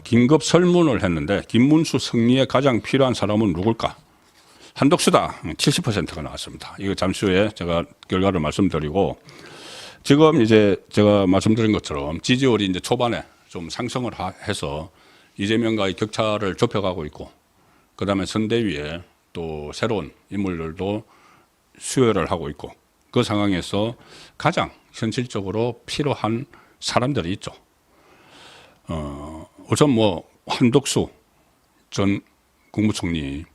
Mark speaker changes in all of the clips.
Speaker 1: 긴급 설문을 했는데 김문수 승리에 가장 필요한 사람은 누굴까? 한덕수다. 70%가 나왔습니다. 이거 잠시 후에 제가 결과를 말씀드리고, 지금 이제 제가 말씀드린 것처럼 지지율이 이제 초반에 좀 상승을 해서 이재명과의 격차를 좁혀가고 있고, 그 다음에 선대위에 또 새로운 인물들도 수혈을 하고 있고, 그 상황에서 가장 현실적으로 필요한 사람들이 있죠. 우선 뭐 한덕수 전 국무총리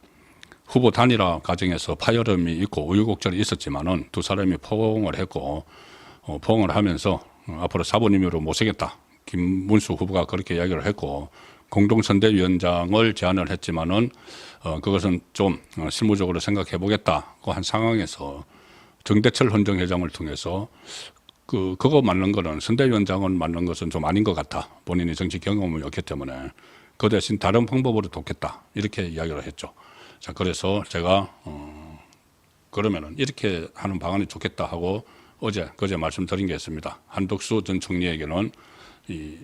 Speaker 1: 후보 단일화 과정에서 파열음이 있고 우여곡절이 있었지만은 두 사람이 포옹을 했고, 포옹을 하면서 앞으로 사부님으로 모시겠다. 김문수 후보가 그렇게 이야기를 했고, 공동선대위원장을 제안을 했지만은 그것은 좀 실무적으로 생각해 보겠다고 한 상황에서 정대철 헌정회장을 통해서 그거 맞는 거는, 선대위원장은 맞는 것은 좀 아닌 것 같다. 본인이 정치 경험이 없기 때문에 그 대신 다른 방법으로 돕겠다. 이렇게 이야기를 했죠. 자, 그래서 제가 그러면은 이렇게 하는 방안이 좋겠다 하고 그제 말씀드린 게 있습니다. 한덕수 전 총리에게는 이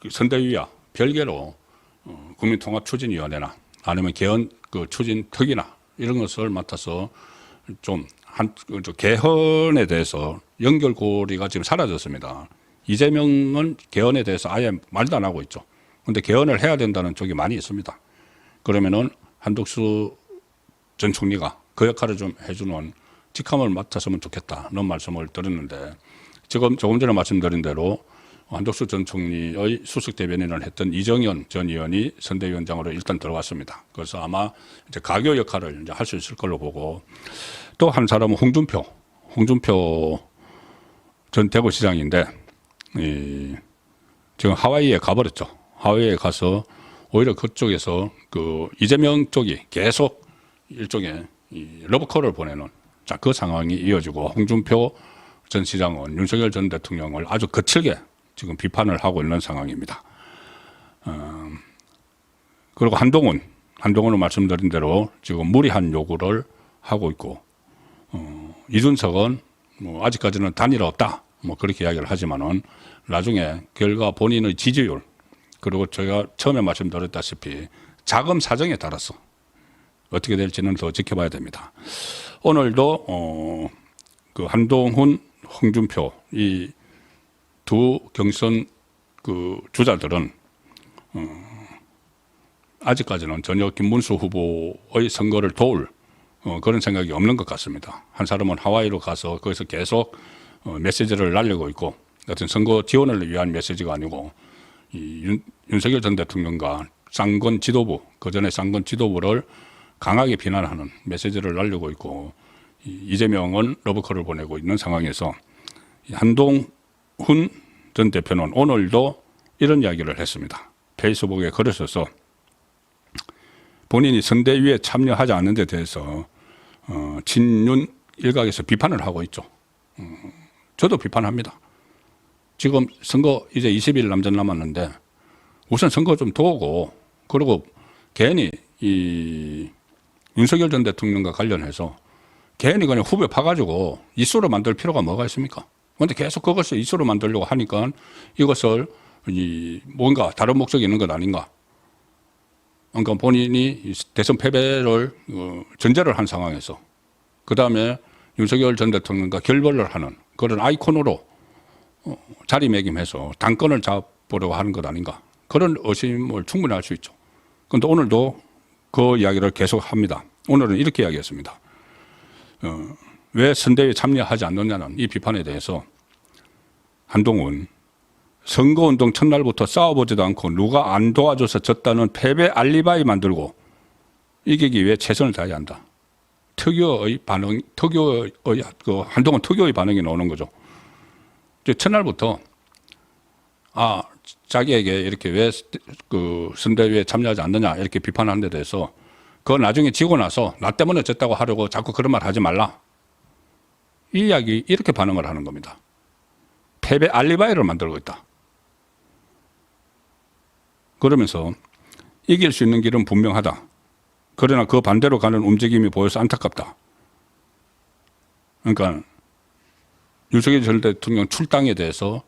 Speaker 1: 선대위와 별개로 국민통합추진위원회나 아니면 개헌 추진특위나 이런 것을 맡아서 좀 개헌에 대해서 연결고리가 지금 사라졌습니다. 이재명은 개헌에 대해서 아예 말도 안 하고 있죠. 그런데 개헌을 해야 된다는 쪽이 많이 있습니다. 그러면은 한덕수 전 총리가 그 역할을 좀 해주는 직함을 맡았으면 좋겠다는 말씀을 드렸는데, 지금 조금 전에 말씀드린 대로 한덕수 전 총리의 수석 대변인을 했던 이정현 전 의원이 선대위원장으로 일단 들어갔습니다. 그래서 아마 이제 가교 역할을 이제 할 수 있을 걸로 보고, 또 한 사람은 홍준표 전 대구시장인데, 지금 하와이에 가버렸죠. 하와이에 가서 오히려 그쪽에서 이재명 쪽이 계속 일종의 러브콜을 보내는, 자, 그 상황이 이어지고, 홍준표 전 시장은 윤석열 전 대통령을 아주 거칠게 지금 비판을 하고 있는 상황입니다. 그리고 한동훈은 말씀드린 대로 지금 무리한 요구를 하고 있고, 이준석은 뭐 아직까지는 단일화 없다. 뭐 그렇게 이야기를 하지만은 나중에 결과 본인의 지지율, 그리고 제가 처음에 말씀드렸다시피 자금 사정에 따라서 어떻게 될지는 더 지켜봐야 됩니다. 오늘도 한동훈, 홍준표 이 두 경선 주자들은 아직까지는 전혀 김문수 후보의 선거를 도울 그런 생각이 없는 것 같습니다. 한 사람은 하와이로 가서 거기서 계속 메시지를 날리고 있고, 어떤 선거 지원을 위한 메시지가 아니고 윤석열 전 대통령과 쌍권 지도부, 그전에 쌍권 지도부를 강하게 비난하는 메시지를 날리고 있고, 이재명은 러브콜을 보내고 있는 상황에서 한동훈 전 대표는 오늘도 이런 이야기를 했습니다. 페이스북에 글을 써서 본인이 선대위에 참여하지 않는 데 대해서 친윤 일각에서 비판을 하고 있죠. 저도 비판합니다. 지금 선거 이제 20일 남짓 남았는데 우선 선거 좀 도우고, 그리고 괜히 이 윤석열 전 대통령과 관련해서 괜히 그냥 후배 파가지고 이슈로 만들 필요가 뭐가 있습니까? 그런데 계속 그것을 이슈로 만들려고 하니까 이것을 뭔가 다른 목적이 있는 것 아닌가? 그러니까 본인이 대선 패배를 전제를 한 상황에서 그 다음에 윤석열 전 대통령과 결별을 하는 그런 아이콘으로 자리매김해서 당권을 잡으려고 하는 것 아닌가? 그런 의심을 충분히 할 수 있죠. 그런데 오늘도 그 이야기를 계속 합니다. 오늘은 이렇게 이야기했습니다. 왜 선대위에 참여하지 않느냐는 이 비판에 대해서 한동훈, 선거운동 첫날부터 싸워보지도 않고 누가 안 도와줘서 졌다는 패배 알리바이 만들고 이기기 위해 최선을 다해야 한다. 한동훈 특유의 반응이 나오는 거죠. 첫날부터 자기에게 이렇게 왜 선대위에 참여하지 않느냐 이렇게 비판하는 데 대해서 그거 나중에 지고 나서 나 때문에 졌다고 하려고 자꾸 그런 말 하지 말라. 이 이야기 이렇게 반응을 하는 겁니다. 패배 알리바이를 만들고 있다. 그러면서 이길 수 있는 길은 분명하다. 그러나 그 반대로 가는 움직임이 보여서 안타깝다. 그러니까 윤석열 전 대통령 출당에 대해서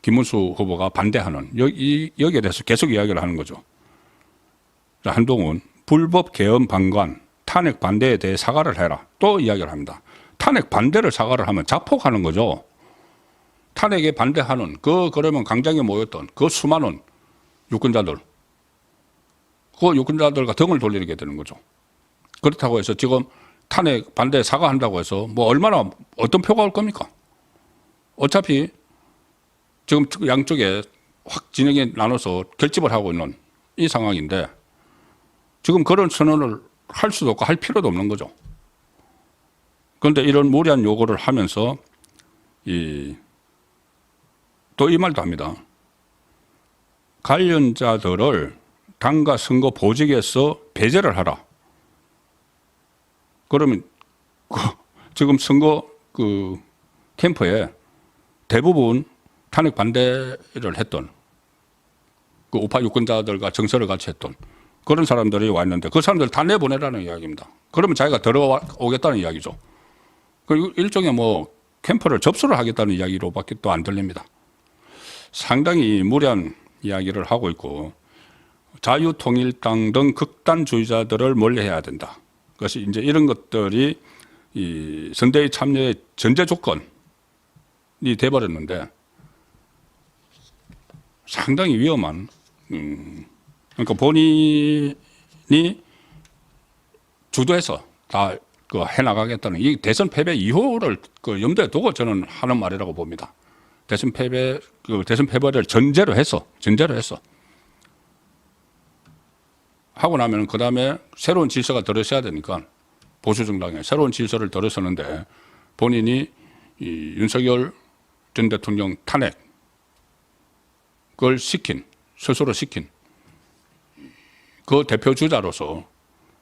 Speaker 1: 김문수 후보가 반대하는 여기에 대해서 계속 이야기를 하는 거죠. 한동훈 불법 계엄 방관 탄핵 반대에 대해 사과를 해라. 또 이야기를 합니다. 탄핵 반대를 사과를 하면 자폭하는 거죠. 탄핵에 반대하는 그러면 광장에 모였던 그 수많은 유권자들, 그 유권자들과 등을 돌리게 되는 거죠. 그렇다고 해서 지금 탄핵 반대에 사과한다고 해서 뭐 얼마나 어떤 표가 올 겁니까? 어차피 지금 양쪽에 확 진영에 나눠서 결집을 하고 있는 이 상황인데 지금 그런 선언을 할 수도 없고 할 필요도 없는 거죠. 그런데 이런 무리한 요구를 하면서 또 이 말도 합니다. 관련자들을 당과 선거 보직에서 배제를 하라. 그러면 지금 선거 캠프에 대부분 탄핵 반대를 했던 그 우파 유권자들과 정서를 같이 했던 그런 사람들이 와 있는데 그 사람들 다 내보내라는 이야기입니다. 그러면 자기가 들어오겠다는 이야기죠. 그리고 일종의 뭐 캠프를 접수를 하겠다는 이야기로밖에 또 안 들립니다. 상당히 무리한 이야기를 하고 있고 자유통일당 등 극단주의자들을 멀리해야 된다. 그것이 이제 이런 것들이 이 선대위 참여의 전제 조건이 돼버렸는데 상당히 위험한 그러니까 본인이 주도해서 다 해나가겠다는 이 대선 패배 이후를 염두에 두고 저는 하는 말이라고 봅니다. 대선 패배를 전제로 해서 하고 나면 그 다음에 새로운 질서가 들어서야 되니까 보수 정당에 새로운 질서를 들어서는데 본인이 이 윤석열 전 대통령 탄핵 그걸 스스로 시킨 그 대표 주자로서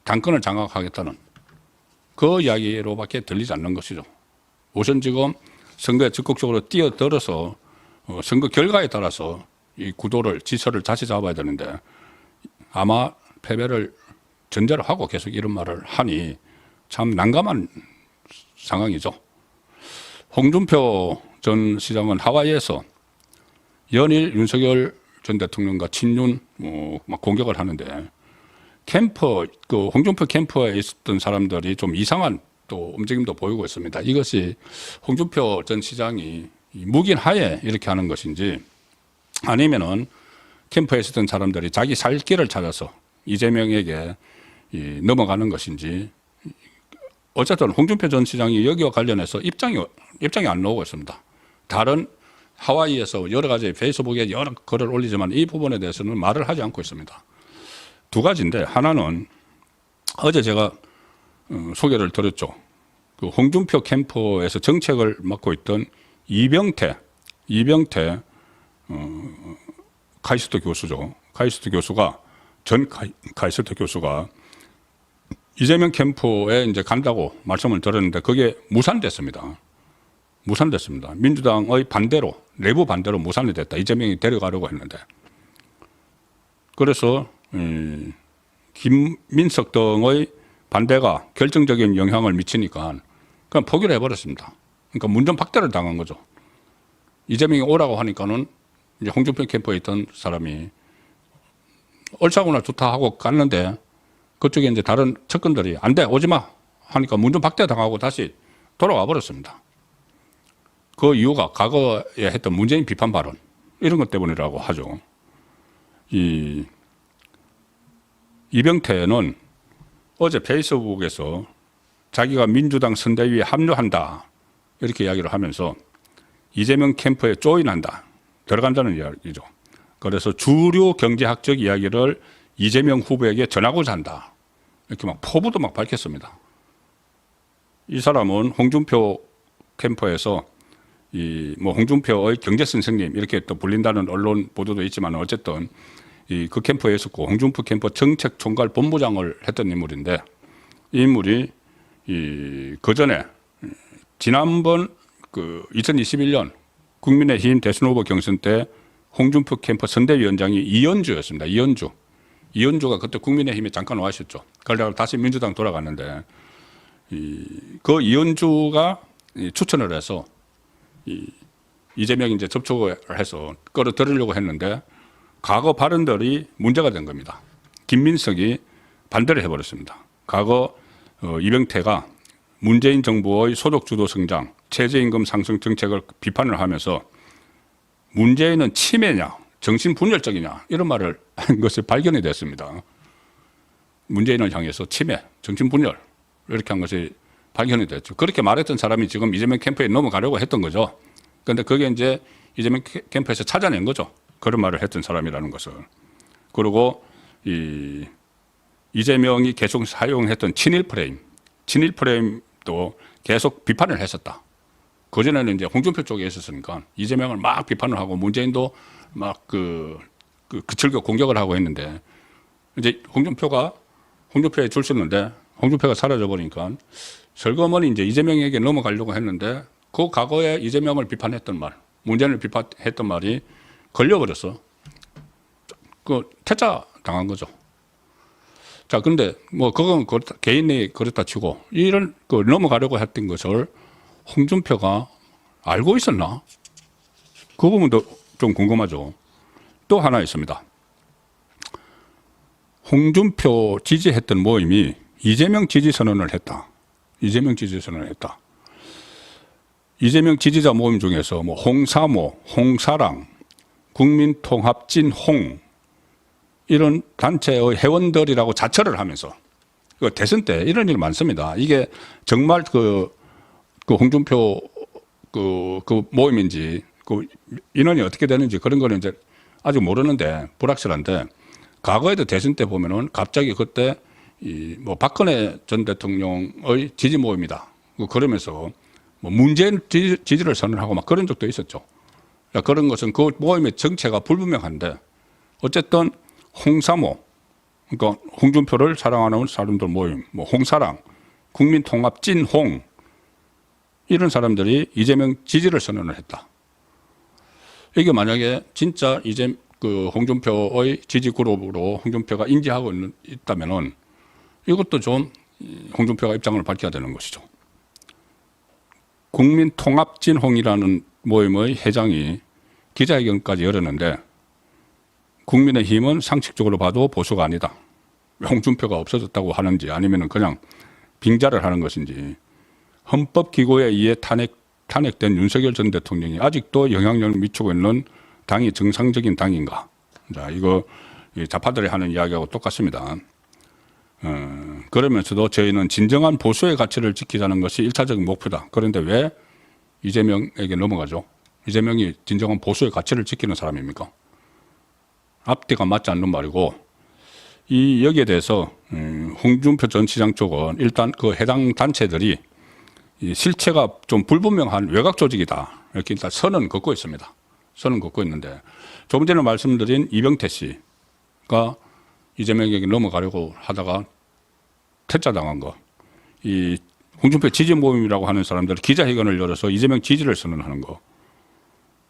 Speaker 1: 당권을 장악하겠다는 그 이야기로밖에 들리지 않는 것이죠. 우선 지금 선거에 적극적으로 뛰어들어서 선거 결과에 따라서 이 구도를 지서를 다시 잡아야 되는데 아마 패배를 전제로 하고 계속 이런 말을 하니 참 난감한 상황이죠. 홍준표 전 시장은 하와이에서 연일 윤석열 전 대통령과 친윤 막 공격을 하는데 홍준표 캠프에 있었던 사람들이 좀 이상한 또 움직임도 보이고 있습니다. 이것이 홍준표 전 시장이 묵인 하에 이렇게 하는 것인지 아니면은 캠프에 있었던 사람들이 자기 살 길을 찾아서 이재명에게 넘어가는 것인지 어쨌든 홍준표 전 시장이 여기와 관련해서 입장이 안 나오고 있습니다. 다른 하와이에서 여러 가지 페이스북에 여러 글을 올리지만 이 부분에 대해서는 말을 하지 않고 있습니다. 두 가지인데 하나는 어제 제가 소개를 드렸죠. 그 홍준표 캠프에서 정책을 맡고 있던 이병태 카이스트 교수죠. 카이스트 교수가 카이스트 교수가 이재명 캠프에 이제 간다고 말씀을 드렸는데 그게 무산됐습니다. 민주당의 반대로 내부 반대로 무산이 됐다. 이재명이 데려가려고 했는데 그래서 김민석 등의 반대가 결정적인 영향을 미치니까 그냥 포기를 해버렸습니다. 그러니까 문전박대를 당한 거죠. 이재명이 오라고 하니까는 이제 홍준표 캠프에 있던 사람이 얼싸구나 좋다 하고 갔는데 그쪽에 이제 다른 측근들이 안 돼, 오지 마 하니까 문전박대 당하고 다시 돌아와 버렸습니다. 그 이유가 과거에 했던 문재인 비판 발언 이런 것 때문이라고 하죠. 이병태는 어제 페이스북에서 자기가 민주당 선대위에 합류한다 이렇게 이야기를 하면서 이재명 캠프에 조인한다 들어간다는 이야기죠. 그래서 주류 경제학적 이야기를 이재명 후보에게 전하고자 한다 이렇게 막 포부도 막 밝혔습니다. 이 사람은 홍준표 캠프에서 뭐 홍준표의 경제 선생님 이렇게 또 불린다는 언론 보도도 있지만 어쨌든 그 캠프에 있었고 홍준표 캠프 정책 총괄 본부장을 했던 인물인데 이 인물이 그 전에 지난번 2021년 국민의힘 대선 후보 경선 때 홍준표 캠프 선대위원장이 이현주였습니다. 이현주가 그때 국민의힘에 잠깐 와 있었죠. 그러다가 다시 민주당 돌아갔는데 그 이현주가 추천을 해서 이재명이 이제 접촉을 해서 끌어들이려고 했는데 과거 발언들이 문제가 된 겁니다. 김민석이 반대를 해버렸습니다. 과거 이병태가 문재인 정부의 소득주도 성장, 최저임금 상승 정책을 비판을 하면서 문재인은 치매냐, 정신분열적이냐 이런 말을 한 것이 발견이 됐습니다. 문재인을 향해서 치매, 정신분열 이렇게 한 것이 발견이 됐죠. 그렇게 말했던 사람이 지금 이재명 캠프에 넘어가려고 했던 거죠. 그런데 그게 이제 이재명 캠프에서 찾아낸 거죠. 그런 말을 했던 사람이라는 것을. 그리고 이재명이 계속 사용했던 친일 프레임도 계속 비판을 했었다. 그전에는 이제 홍준표 쪽에 있었으니까 이재명을 막 비판을 하고 문재인도 막 그철교 공격을 하고 했는데 이제 홍준표에 줄 섰는데 홍준표가 사라져 버리니까 슬그머니 이제 이재명에게 넘어가려고 했는데 그 과거에 이재명을 비판했던 말, 문재인을 비판했던 말이 걸려버렸어. 그 퇴짜 당한 거죠. 자, 근데 뭐 그건 개인이 그렇다 치고 이런 넘어가려고 했던 것을 홍준표가 알고 있었나? 그 부분도 좀 궁금하죠. 또 하나 있습니다. 홍준표 지지했던 모임이 이재명 지지 선언을 했다. 이재명 지지 선언을 했다. 이재명 지지자 모임 중에서 뭐 홍사모, 홍사랑, 국민통합진홍 이런 단체의 회원들이라고 자처를 하면서 대선 때 이런 일 많습니다. 이게 정말 그 홍준표 그 모임인지 그 인원이 어떻게 되는지 그런 거는 이제 아직 모르는데 불확실한데 과거에도 대선 때 보면은 갑자기 그때 뭐 박근혜 전 대통령의 지지 모임이다. 그러면서 뭐 문재인 지지를 선언하고 막 그런 적도 있었죠. 그런 것은 그 모임의 정체가 불분명한데 어쨌든 홍사모, 그러니까 홍준표를 사랑하는 사람들 모임, 뭐 홍사랑, 국민통합진홍 이런 사람들이 이재명 지지를 선언을 했다. 이게 만약에 진짜 홍준표의 지지 그룹으로 홍준표가 인지하고 있다면은 이것도 좀 홍준표가 입장을 밝혀야 되는 것이죠. 국민통합진홍이라는 모임의 회장이 기자회견까지 열었는데 국민의힘은 상식적으로 봐도 보수가 아니다. 홍준표가 없어졌다고 하는지 아니면 그냥 빙자를 하는 것인지 헌법기구에 의해 탄핵된 윤석열 전 대통령이 아직도 영향력을 미치고 있는 당이 정상적인 당인가? 자, 이거 좌파들이 하는 이야기하고 똑같습니다. 그러면서도 저희는 진정한 보수의 가치를 지키자는 것이 일차적인 목표다. 그런데 왜 이재명에게 넘어가죠? 이재명이 진정한 보수의 가치를 지키는 사람입니까? 앞뒤가 맞지 않는 말이고 여기에 대해서 홍준표 전 시장 쪽은 일단 그 해당 단체들이 실체가 좀 불분명한 외곽 조직이다. 이렇게 일단 선은 긋고 있습니다. 선은 긋고 있는데 조금 전에 말씀드린 이병태 씨가 이재명에게 넘어가려고 하다가 퇴짜 당한 거. 이 홍준표 지지 모임이라고 하는 사람들이 기자회견을 열어서 이재명 지지를 선언하는 거.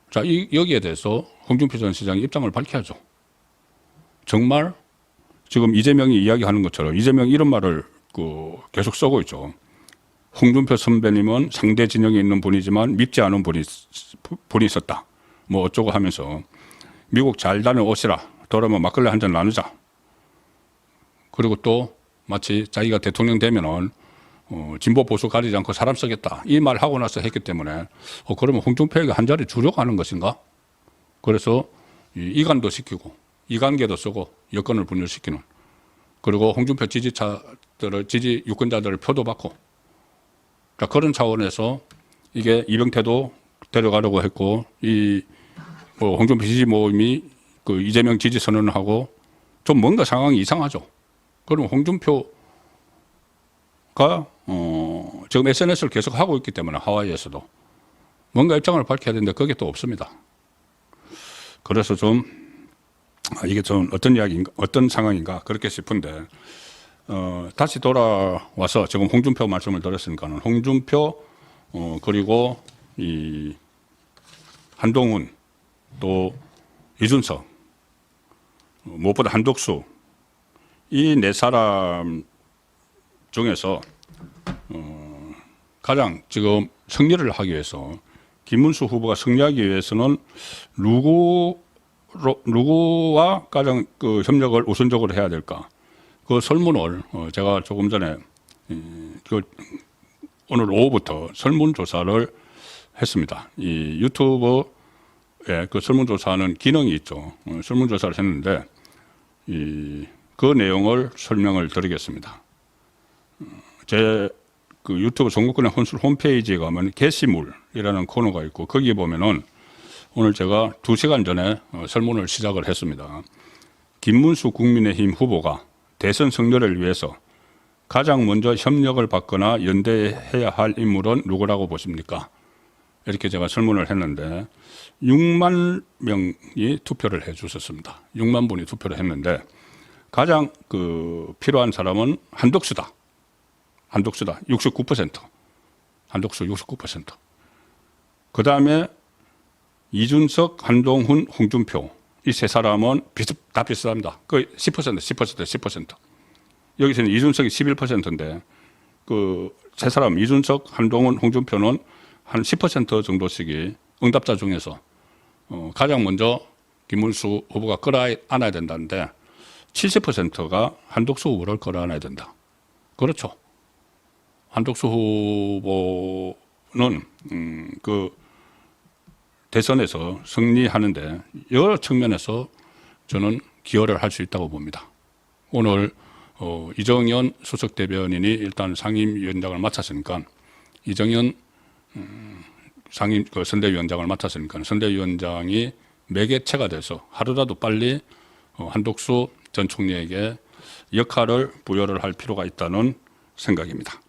Speaker 1: 자, 여기에 대해서 홍준표 전 시장이 입장을 밝혀야죠. 정말 지금 이재명이 이야기하는 것처럼 이재명이 이런 말을 계속 쓰고 있죠. 홍준표 선배님은 상대 진영에 있는 분이지만 밉지 않은 분이 있었다. 뭐 어쩌고 하면서 미국 잘 다녀오시라. 돌아오면 막걸리 한잔 나누자. 그리고 또 마치 자기가 대통령 되면은 진보 보수 가리지 않고 사람 쓰겠다. 이 말 하고 나서 했기 때문에 그러면 홍준표에게 한 자리 주려고 하는 것인가? 그래서 이간도 시키고 이관계도 쓰고 여권을 분열시키는 그리고 홍준표 지지 유권자들을 표도 받고 그런 차원에서 이게 이병태도 데려가려고 했고 홍준표 지지 모임이 이재명 지지 선언을 하고 좀 뭔가 상황이 이상하죠. 그럼 홍준표가 지금 SNS를 계속 하고 있기 때문에 하와이에서도 뭔가 입장을 밝혀야 되는데 그게 또 없습니다. 그래서 이게 좀 어떤 이야기인가, 어떤 상황인가 그렇게 싶은데 다시 돌아와서 지금 홍준표 말씀을 드렸으니까는 홍준표 그리고 한동훈 또 이준석 무엇보다 한덕수 이 네 사람 중에서 가장 지금 승리를 하기 위해서 김문수 후보가 승리하기 위해서는 누구와 가장 그 협력을 우선적으로 해야 될까? 그 설문을 제가 조금 전에 오늘 오후부터 설문조사를 했습니다. 이 유튜브에 그 설문조사하는 기능이 있죠. 설문조사를 했는데 그 내용을 설명을 드리겠습니다. 제 그 유튜브 전국권의 혼술 홈페이지에 가면 게시물이라는 코너가 있고 거기에 보면은 오늘 제가 2시간 전에 설문을 시작을 했습니다. 김문수 국민의힘 후보가 대선 승리를 위해서 가장 먼저 협력을 받거나 연대해야 할 인물은 누구라고 보십니까? 이렇게 제가 설문을 했는데 6만 명이 투표를 해 주셨습니다. 6만 분이 투표를 했는데 가장 그 필요한 사람은 한덕수다. 69%. 한덕수 69%. 그 다음에 이준석, 한동훈, 홍준표 이 세 사람은 다 비슷합니다. 거의 10%. 여기서는 이준석이 11%인데 그 세 사람 이준석, 한동훈, 홍준표는 한 10% 정도씩이 응답자 중에서 가장 먼저 김문수 후보가 끌어안아야 된다는데 70%가 한덕수 후보를 끌어안아야 된다. 그렇죠. 한덕수 후보는 그 대선에서 승리하는데 여러 측면에서 저는 기여를 할 수 있다고 봅니다. 오늘 이정현 수석 대변인이 일단 상임위원장을 맡았으니까 이정현 선대위원장을 맡았으니까 선대위원장이 매개체가 돼서 하루라도 빨리 한덕수 전 총리에게 역할을 부여를 할 필요가 있다는 생각입니다.